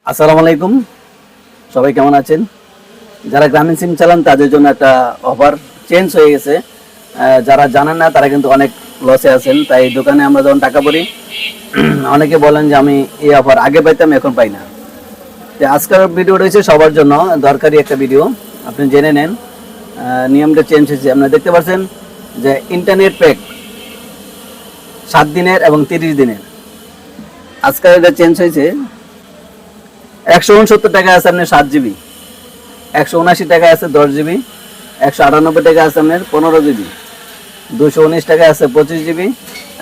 আসসালামু আলাইকুম, সবাই কেমন আছেন? যারা গ্রামীণ সিম চালান তাদের জন্য একটা অফার চেঞ্জ হয়ে গেছে। যারা জানেন না তারা কিন্তু অনেক লসে আছেন। তাই দোকানে আমরা যখন টাকা ভরি অনেকে বলেন যে আমি এই অফার আগে পাইতাম, এখন পাই না। তো আজকের ভিডিও রয়েছে সবার জন্য দরকারি একটা ভিডিও, আপনি জেনে নেন। নিয়মটা চেঞ্জ হয়েছে, আপনারা দেখতে পাচ্ছেন যে ইন্টারনেট প্যাক 7 দিনের এবং 30 দিনের। আজকাল এটা চেঞ্জ হয়েছে। 169 টাকা আছে আপনার 7 জিবি, 179 টাকা আছে 10 জিবি, 198 টাকা আছে আপনার 15 জিবি, 219 টাকা আছে 25 জিবি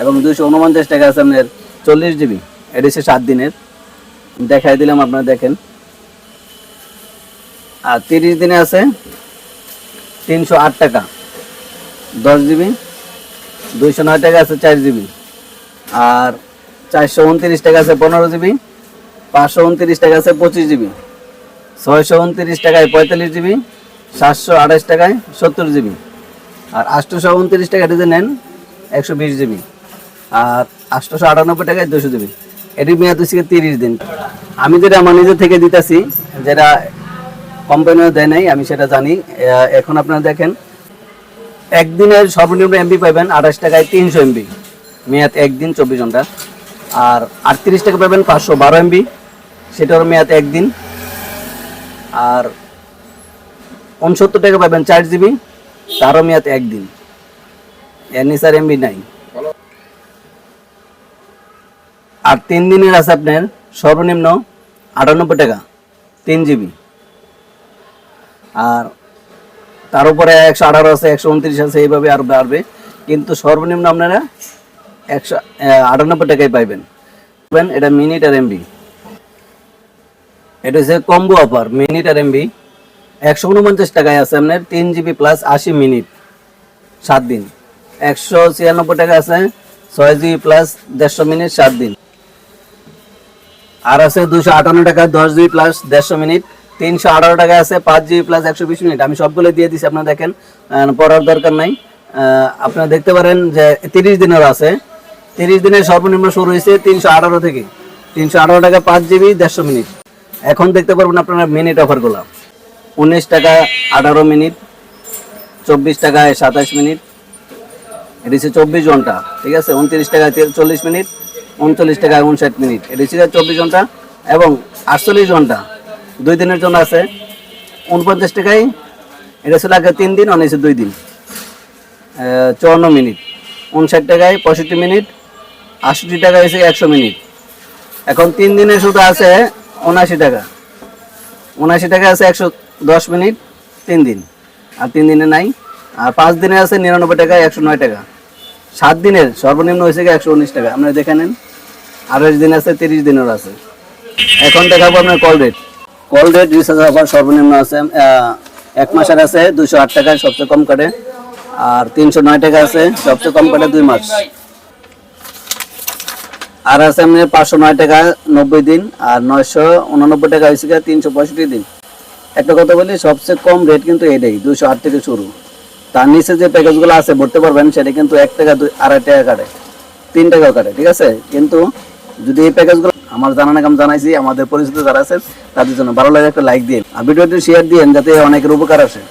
এবং 249 টাকা আছে আপনার 40 জিবি। এটা হচ্ছে 7 দিনের, দেখাই দিলাম, আপনারা দেখেন। আর 30 দিনে আছে 308 টাকা 10 জিবি, 209 টাকা আছে 4 জিবি, আর 429 টাকা আছে 15 জিবি, 529 টাকা আছে 25 জিবি, 629 টাকায় 45 জিবি, 728 টাকায় 70 জিবি, আর 829 টাকা যদি নেন 120 জিবি, আর 898 টাকায় 200 জিবি। এটি মেয়াদ হচ্ছে 30 দিন। আমি যেটা আমার নিজে থেকে দিতেছি, যেটা কোম্পানিও দেয় নাই, আমি সেটা জানি। এখন আপনারা দেখেন, একদিনের সর্বনিম্ন এমবি পাবেন 28 টাকায় 300 এমবি, মেয়াদ একদিন 24 ঘন্টা। আর 38 টাকা পাবেন 512 এমবি, সেটার মেয়াদ একদিন। আর 69 টাকা পাবেন 4 জিবি, তারও মেয়াদ একদিন। এর নিচে আর এমবি নাই। আর 3 দিনের আছে আপনার সর্বনিম্ন 98 টাকা 3 জিবি, আর তার উপরে 118 আছে, 129 আছে, এইভাবে আর বাড়বে। কিন্তু সর্বনিম্ন আপনারা 198 টাকায় পাইবেন। এটা মিনিট আর এমবি। এটা হচ্ছে কম্বো অফার, মিনিট আর এমবি। 149 টাকায় আছে আপনার 3 জিবি প্লাস 80 মিনিট 7 দিন। 196 টাকা আছে 6 জিবি প্লাস 150 মিনিট 7 দিন। আর আছে 258 টাকা 10 জিবি প্লাস 150 মিনিট। 318 টাকা আছে 5 জিবি প্লাস 120 মিনিট। আমি সবগুলো দিয়ে দিচ্ছি, আপনারা দেখেন, পড়ার দরকার নাই। আপনারা দেখতে পারেন যে 30 দিনের আছে। 30 দিনের সর্বনিম্ন শুরু হয়েছে 318 থেকে। 318 টাকা 5 জিবি 150 মিনিট। এখন দেখতে পারবেন আপনারা মিনিট অফারগুলো। 19 টাকা 18 মিনিট, 24 টাকায় 27 মিনিট, এটি হচ্ছে 24 ঘন্টা, ঠিক আছে। 29 টাকায় 40 মিনিট, 39 টাকায় 59 মিনিট, এটি হচ্ছে 24 ঘন্টা। এবং 48 ঘন্টা 2 দিনের জন্য আছে 49 টাকায়, এটা ছিল আগে 3 দিন, অনেক 2 দিন, 54 মিনিট। 59 টাকায় 65 মিনিট, 68 টাকা হয়েছে 100 মিনিট। এখন 3 দিনে শুধু আছে 79 টাকা, 79 টাকা আছে 110 মিনিট 3 দিন, আর 3 দিনে নাই। আর 5 দিনে আছে 99 টাকা 109 টাকা। 7 দিনের সর্বনিম্ন হয়েছে 119 টাকা, আপনারা দেখে নেন। 28 দিন আছে, 30 দিনের আছে। এখন দেখাবো আপনার call rate. Call rate recharge offer সর্বনিম্ন আছে 1 মাসের আছে 208 টাকায় সবচেয়ে কম কাটে, আর 309 টাকা আছে সবচেয়ে কম কাটে 2 মাস। আর আছে এমনি 509 টাকা 90 দিন, আর 989 টাকা হয়েছে 365 দিন। একটা কথা বলি, সবচেয়ে কম রেট কিন্তু এটাই, 208 থেকে শুরু। তার নিচে যে প্যাকেজগুলো আছে ভরতে পারবেন, সেটা কিন্তু 1 টাকা 2.5 টাকা কাটে, 3 টাকাও কাটে, ঠিক আছে। কিন্তু যদি এই প্যাকেজগুলো আমার জানা না, আমি জানাইছি, আমাদের পরিচিত যারা আছেন তাদের জন্য ভালো লাগে একটা লাইক দিন, আর ভিডিওটি শেয়ার দিন, যাতে অনেকের উপকার আসে।